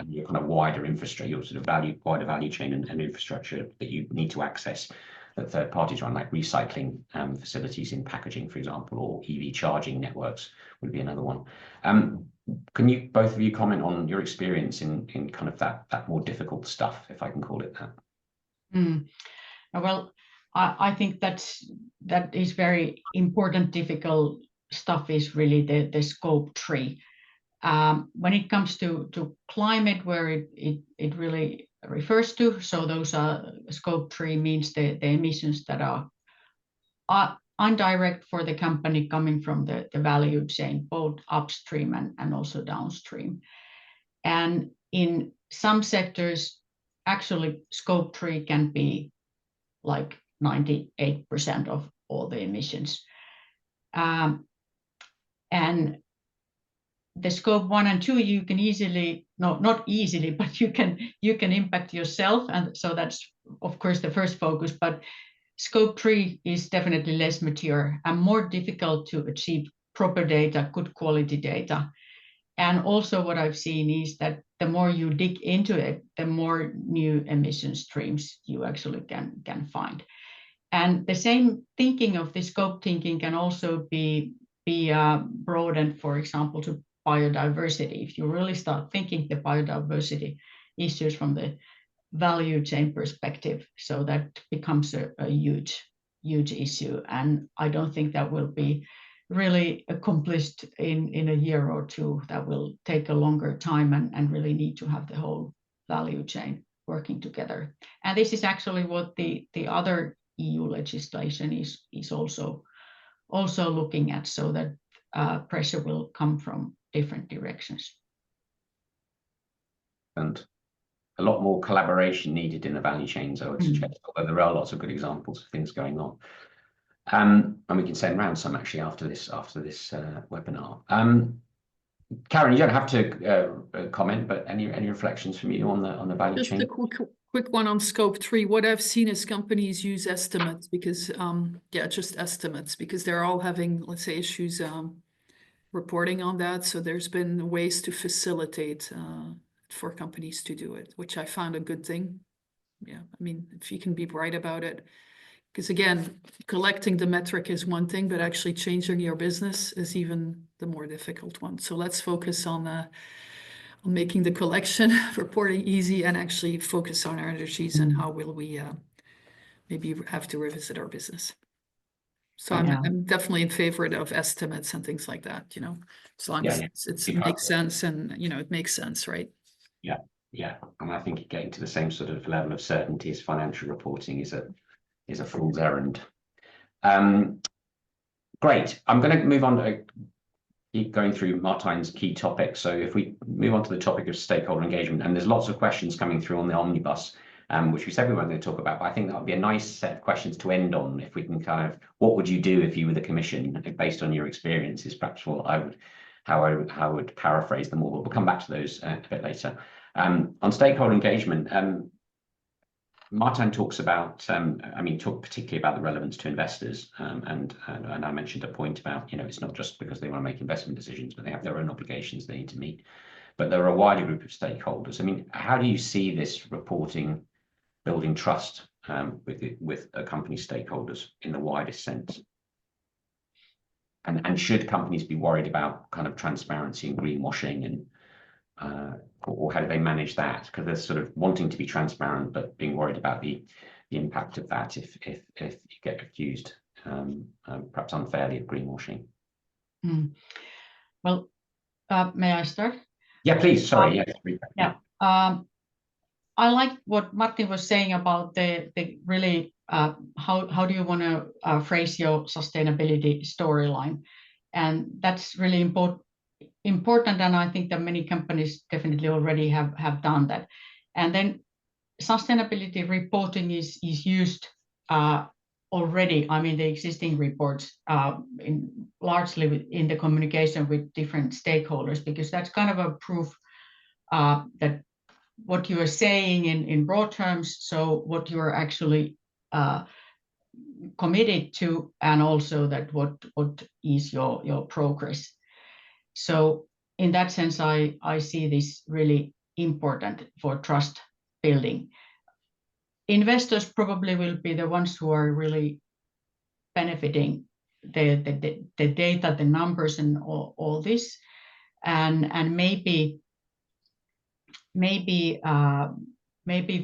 your kind of wider infrastructure, your sort of wider value chain and infrastructure that you need to access that third parties run, like recycling facilities in packaging, for example, or EV charging networks would be another one. Can you, both of you, comment on your experience in kind of that more difficult stuff, if I can call it that? Well, I think that is very important. Difficult stuff is really the scope 3. When it comes to climate, where it really refers to, so those are scope 3 means the emissions that are indirect for the company coming from the value chain, both upstream and also downstream. And in some sectors, actually scope 3 can be like 98% of all the emissions. And And the scope 1 and 2, you can easily, no, not easily, but you can impact yourself. And so that's, of course, the first focus. But scope 3 is definitely less mature and more difficult to achieve proper data, good quality data. And also what I've seen is that the more you dig into it, the more new emission streams you actually can find. And the same thinking of the scope thinking can also be broadened, for example, to biodiversity. If you really start thinking the biodiversity issues from the value chain perspective, so that becomes a huge issue. And I don't think that will be really accomplished in a year or two. That will take a longer time and really need to have the whole value chain working together. And this is actually what the other EU legislation is also looking at, so that pressure will come from different directions. And a lot more collaboration needed in the value chains, I would suggest, although there are lots of good examples of things going on. And we can send round some actually after this webinar. Karen, you don't have to comment, but any reflections from you on the value Just chain? a quick one on scope 3. What I've seen is companies use estimates because, just estimates, because they're all having, let's say, issues reporting on that. So there's been ways to facilitate for companies to do it, which I found a good thing. Yeah, I mean, if you can be bright about it. Because again, collecting the metric is one thing, but actually changing your business is even the more difficult one. So let's focus on making the collection reporting easy and actually focus on our energies and how will we maybe have to revisit our business. So I'm definitely in favor of estimates and things like that, as long as it makes sense and, it makes sense, right? Yeah. And I think getting to the same sort of level of certainty as financial reporting is a fool's errand. Great. I'm going to move on to keep going through Martijn's key topics. So if we move on to the topic of stakeholder engagement, and there's lots of questions coming through on the omnibus, which we said we weren't going to talk about, but I think that would be a nice set of questions to end on. If we can kind of, what would you do if you were the Commission, based on your experiences, perhaps how I would paraphrase them all. We'll come back to those a bit later. On stakeholder engagement, Martijn talks about, talk particularly about the relevance to investors, and I mentioned a point about, it's not just because they want to make investment decisions, but they have their own obligations they need to meet. But there are a wider group of stakeholders. I mean, how do you see this reporting building trust with a company's stakeholders in the widest sense? And should companies be worried about kind of transparency and greenwashing, and or how do they manage that? Because they're sort of wanting to be transparent, but being worried about the impact of that if you get accused, perhaps unfairly, of greenwashing. Well, may I start? Yeah, please. Sorry. I like what Martin was saying about the really how do you want to phrase your sustainability storyline, and that's really important, and I think that many companies definitely already have done that. And then sustainability reporting is used already. I mean, the existing reports largely in the communication with different stakeholders, because that's kind of a proof that what you are saying in broad terms, so what you are actually committed to, and also that what is your progress. So in that sense, I see this really important for trust building. Investors probably will be the ones who are really benefiting the data, the numbers, and all this, and maybe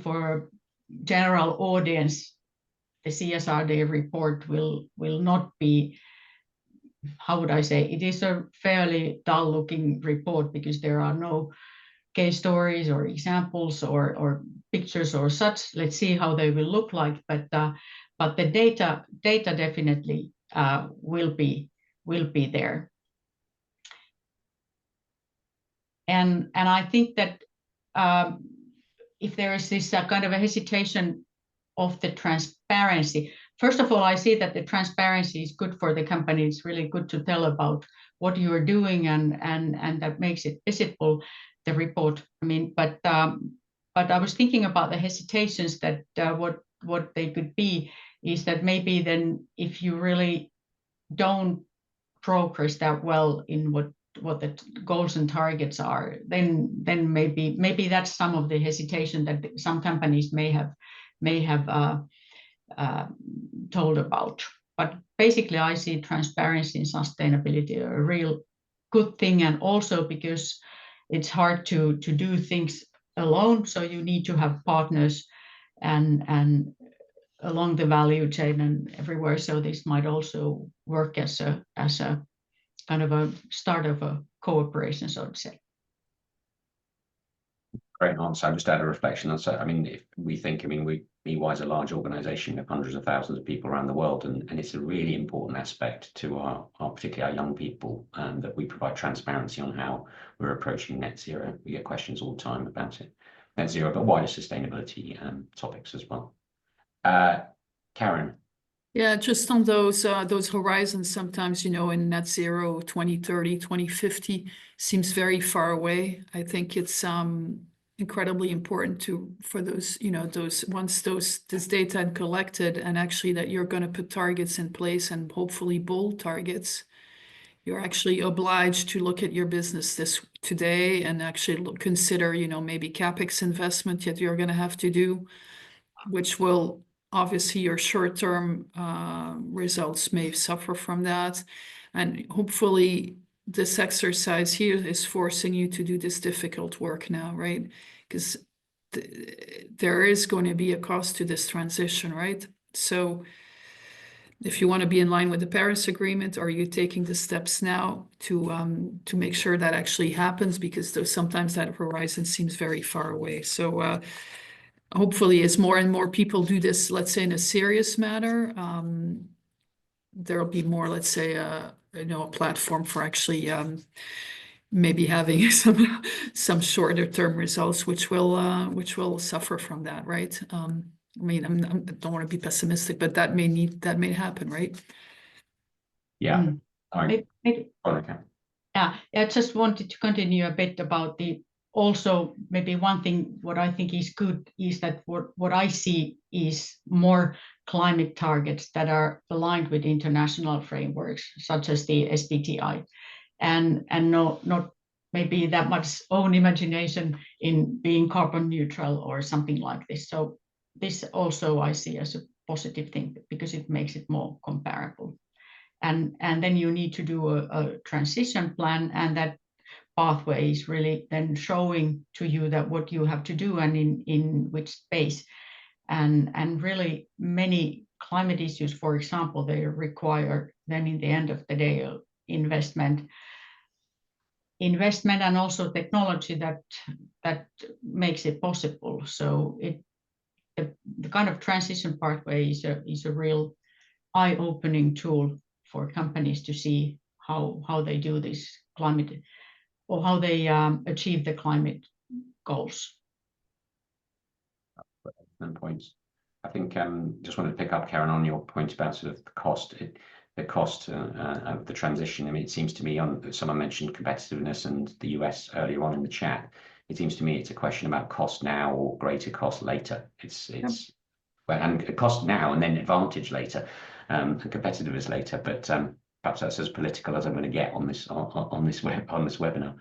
for general audience, the CSRD report will not be, how would I say, it is a fairly dull looking report, because there are no case stories or examples or pictures or such. Let's see how they will look like, but the data definitely will be there. And I think that if there is this kind of a hesitation of the transparency, first of all, I see that the transparency is good for the company. It's really good to tell about what you are doing, and that makes it visible, the report. I mean, but I was thinking about the hesitations that what they could be is that maybe then if you really don't progress that well in what the goals and targets are, then maybe that's some of the hesitation that some companies may have told about. But basically, I see transparency and sustainability a real good thing, and also because it's hard to do things alone, so you need to have partners and along the value chain and everywhere. So this might also work as a kind of a start of a cooperation, so to say. Great answer. I just had a reflection. So, I mean, if we think, I mean, EY is a large organization with hundreds of thousands of people around the world, and it's a really important aspect to our particularly our young people, that we provide transparency on how we're approaching net zero. We get questions all the time about it, net zero, but wider sustainability topics as well. Karen. Yeah, just on those horizons, sometimes, you know, in net zero 2030, 2050 seems very far away. I think it's incredibly important for those, you know, once this data is collected, and actually that you're going to put targets in place, and hopefully bold targets, you're actually obliged to look at your business today and actually consider, you know, maybe CapEx investment that you're going to have to do, which will obviously your short-term results may suffer from that. And hopefully this exercise here is forcing you to do this difficult work now, right? Because there is going to be a cost to this transition, right? So if you want to be in line with the Paris Agreement, are you taking the steps now to make sure that actually happens? Because sometimes that horizon seems very far away. So hopefully, as more and more people do this, let's say in a serious manner, there'll be more, let's say, a platform for actually maybe having some shorter term results, which will suffer from that, right? I mean, I don't want to be pessimistic, but that may happen, right? Yeah. All right. Okay. Yeah, I just wanted to continue a bit about also maybe one thing what I think is good is that what I see is more climate targets that are aligned with international frameworks such as the SBTI, and not maybe that much own imagination in being carbon neutral or something like this. So this also I see as a positive thing because it makes it more comparable. And then you need to do a transition plan, and that pathway is really then showing to you that what you have to do and in which space. And really many climate issues, for example, they require then in the end of the day investment and also technology that makes it possible. So the kind of transition pathway is a real eye-opening tool for companies to see how they do this climate or how they achieve the climate goals. Excellent points. I think just wanted to pick up, Karen, on your point about sort of the cost of the transition. I mean, it seems to me someone mentioned competitiveness and the US earlier on in the chat. It seems to me it's a question about cost now or greater cost later. And cost now and then advantage later, and competitiveness later. But perhaps that's as political as I'm going to get on this webinar.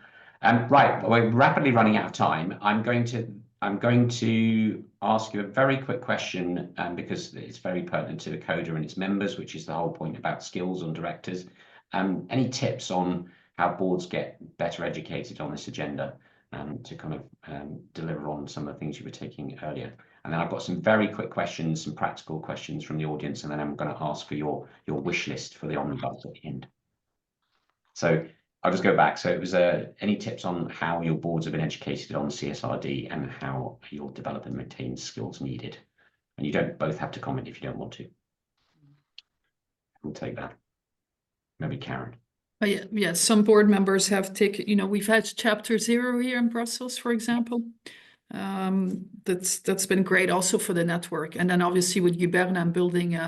Right, we're rapidly running out of time. I'm going to ask you a very quick question, because it's very pertinent to ecoDa and its members, which is the whole point about skills on directors. Any tips on how boards get better educated on this agenda to kind of deliver on some of the things you were taking earlier? And then I've got some very quick questions, some practical questions from the audience, and then I'm going to ask for your wish list for the omnibus at the end. So I'll just go back. So it was any tips on how your boards have been educated on CSRD and how you'll develop and maintain skills needed? And you don't both have to comment if you don't want to. We'll take that. Maybe Karen. Yeah, some board members have taken, we've had chapter 0 here in Brussels, for example. That's been great also for the network. And then obviously with Gubern building,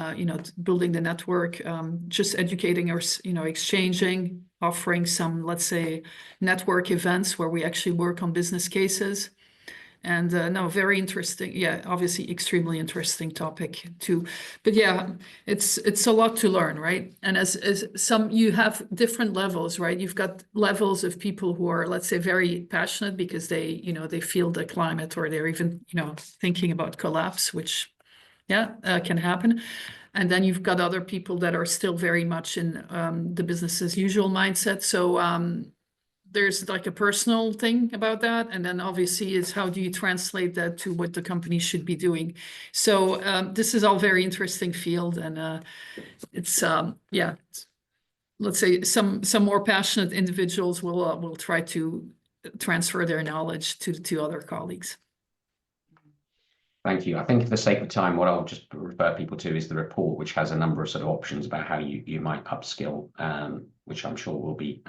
building the network, just educating or, exchanging, offering some, let's say, network events where we actually work on business cases. And no, very interesting. Yeah, obviously extremely interesting topic too. But yeah, it's a lot to learn, right? And as some, you have different levels, right? You've got levels of people who are, let's say, very passionate because they, they feel the climate, or they're even, thinking about collapse, which, can happen. And then you've got other people that are still very much in the business as usual mindset. So there's like a personal thing about that. And then obviously is how do you translate that to what the company should be doing? So this is all very interesting field. And it's, let's say some more passionate individuals will try to transfer their knowledge to other colleagues. Thank you. I think for the sake of time, what I'll just refer people to is the report, which has a number of sort of options about how you might upskill, which I'm sure will be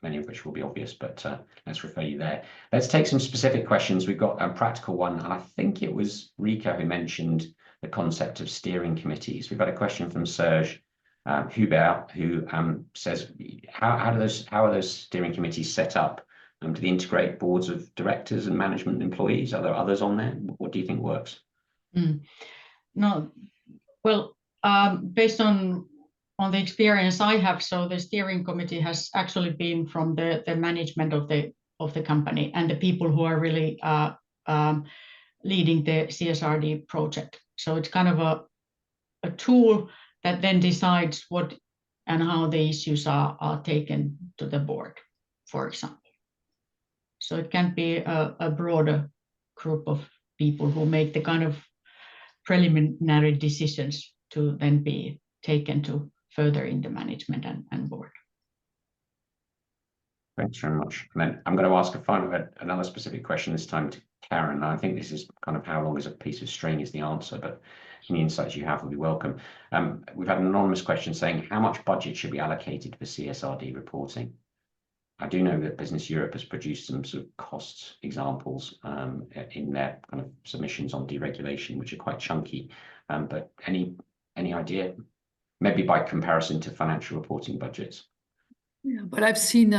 many of which will be obvious, but let's refer you there. Let's take some specific questions. We've got a practical one, and I think it was Rika who mentioned the concept of steering committees. We've got a question from Serge Hubert, who says, how are those steering committees set up? Do they integrate boards of directors and management employees? Are there others on there? What do you think works? No, well, based on the experience I have, so the steering committee has actually been from the management of the company and the people who are really leading the CSRD project. So it's kind of a tool that then decides what and how the issues are taken to the board, for example. So it can be a broader group of people who make the kind of preliminary decisions to then be taken to further in the management and board. Thanks very much. And then I'm going to ask another specific question this time to Karen. I think this is kind of how long is a piece of string is the answer, but any insights you have will be welcome. We've had an anonymous question saying, how much budget should be allocated for CSRD reporting? I do know that Business Europe has produced some sort of cost examples in their kind of submissions on deregulation, which are quite chunky. But any idea? Maybe by comparison to financial reporting budgets. Yeah, but I've seen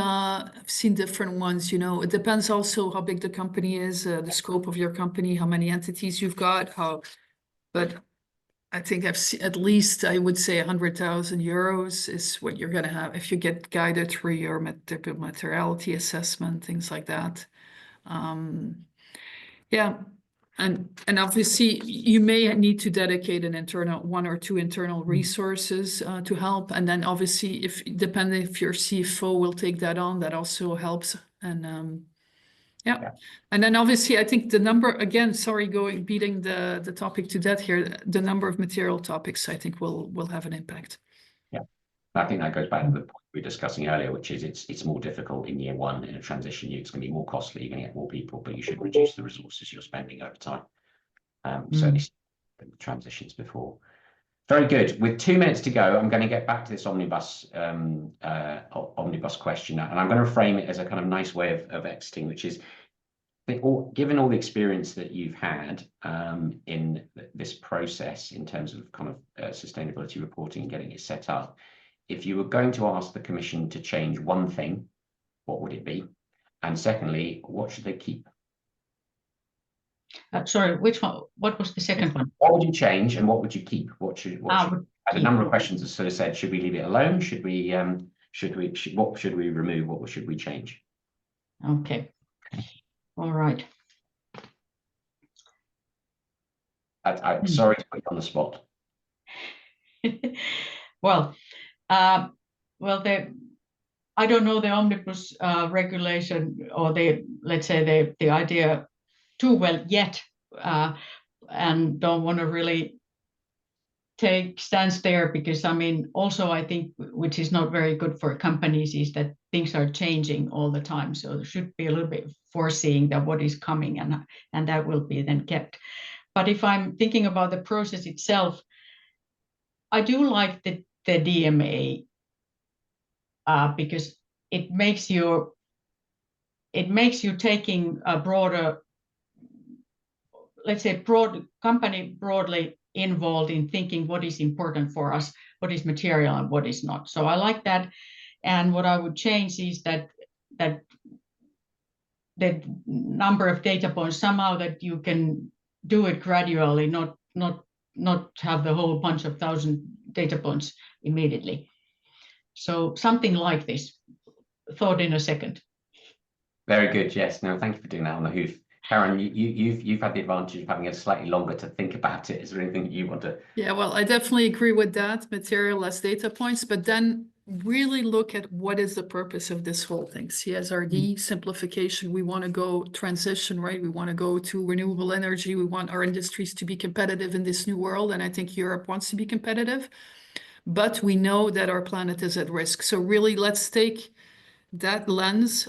different ones. It depends also how big the company is, the scope of your company, how many entities you've got, but I think I've seen at least, I would say 100,000 euros is what you're going to have if you get guided through your materiality assessment, things like that. Yeah. And obviously you may need to dedicate one or two internal resources to help. And then obviously depending if your CFO will take that on, that also helps. And yeah. And then obviously I think the number, again, sorry, beating the topic to death here, the number of material topics I think will have an impact. Yeah, I think that goes back to the point we were discussing earlier, which is it's more difficult in year one in a transition year. It's going to be more costly, you're going to get more people, but you should reduce the resources you're spending over time. Certainly the transitions before. Very good. With 2 minutes to go, I'm going to get back to this omnibus question, and I'm going to frame it as a kind of nice way of exiting, which is, given all the experience that you've had in this process in terms of kind of sustainability reporting and getting it set up, if you were going to ask the Commission to change one thing, what would it be? And secondly, what should they keep? Sorry, which one? What was the second one? What would you change and what would you keep? What should a number of questions have sort of said, should we leave it alone? What should we remove? What should we change? Okay. All right. I'm sorry to put you on the spot. Well, I don't know the omnibus regulation or let's say the idea too well yet, and don't want to really take stance there, because I mean, also I think which is not very good for companies is that things are changing all the time. So there should be a little bit foreseeing that what is coming, and that will be then kept. But if I'm thinking about the process itself, I do like the DMA because it makes you taking a broader let's say, company broadly involved in thinking what is important for us, what is material and what is not. So I like that. And what I would change is that the number of data points, somehow that you can do it gradually, not have the whole bunch of 1,000 data points immediately. So something like this, thought in a second. Very good. Yes. No, thank you for doing that on the hoof. Karen, you've had the advantage of having it slightly longer to think about it. Is there anything you want to? Yeah, well, I definitely agree with that, material less data points, but then really look at what is the purpose of this whole thing. CSRD, simplification, we want to go transition, right? We want to go to renewable energy. We want our industries to be competitive in this new world. And I think Europe wants to be competitive, but we know that our planet is at risk. So really, let's take that lens,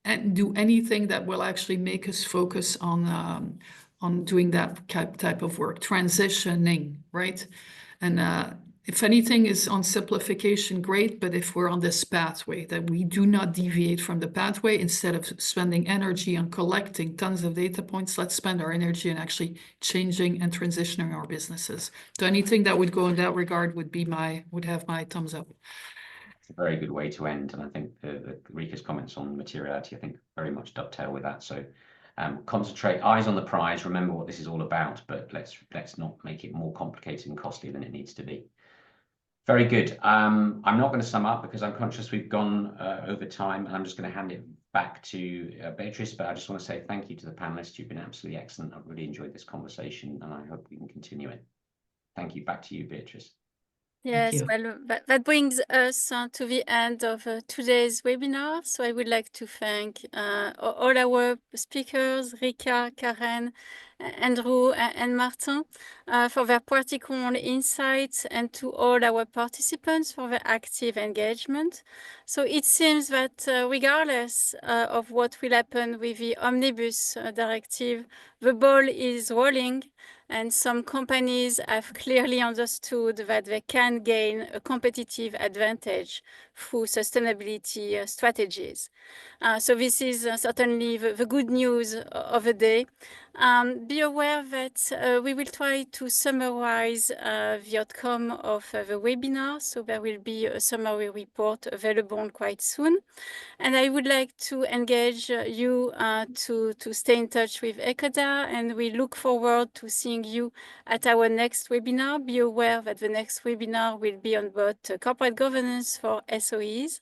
and do anything that will actually make us focus on doing that type of work, transitioning, right? And if anything is on simplification, great, but if we're on this pathway, that we do not deviate from the pathway, instead of spending energy on collecting tons of data points, let's spend our energy on actually changing and transitioning our businesses. So anything that would go in that regard would have my thumbs up. A very good way to end, and I think the Rika's comments on materiality, I think, very much dovetail with that. So concentrate, eyes on the prize, remember what this is all about, but let's not make it more complicated and costly than it needs to be. Very good. I'm not going to sum up because I'm conscious we've gone over time, and I'm just going to hand it back to Beatrice, but I just want to say thank you to the panelists. You've been absolutely excellent. I've really enjoyed this conversation, and I hope we can continue it. Thank you. Back to you, Beatrice. Yes, well, that brings us to the end of today's webinar. So I would like to thank all our speakers, Rika, Karen, Andrew, and Martin, for their practical insights, and to all our participants for their active engagement. So it seems that regardless of what will happen with the Omnibus Directive, the ball is rolling. And some companies have clearly understood that they can gain a competitive advantage through sustainability strategies. So this is certainly the good news of the day. Be aware that we will try to summarize the outcome of the webinar. So there will be a summary report available quite soon. And I would like to engage you to stay in touch with ecoDa, and we look forward to seeing you at our next webinar. Be aware that the next webinar will be on both corporate governance for SOEs.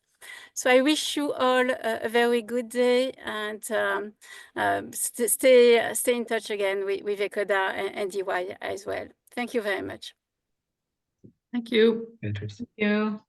So I wish you all a very good day, and stay in touch again with ecoDa and EY as well. Thank you very much. Thank you. Interesting. Thank you.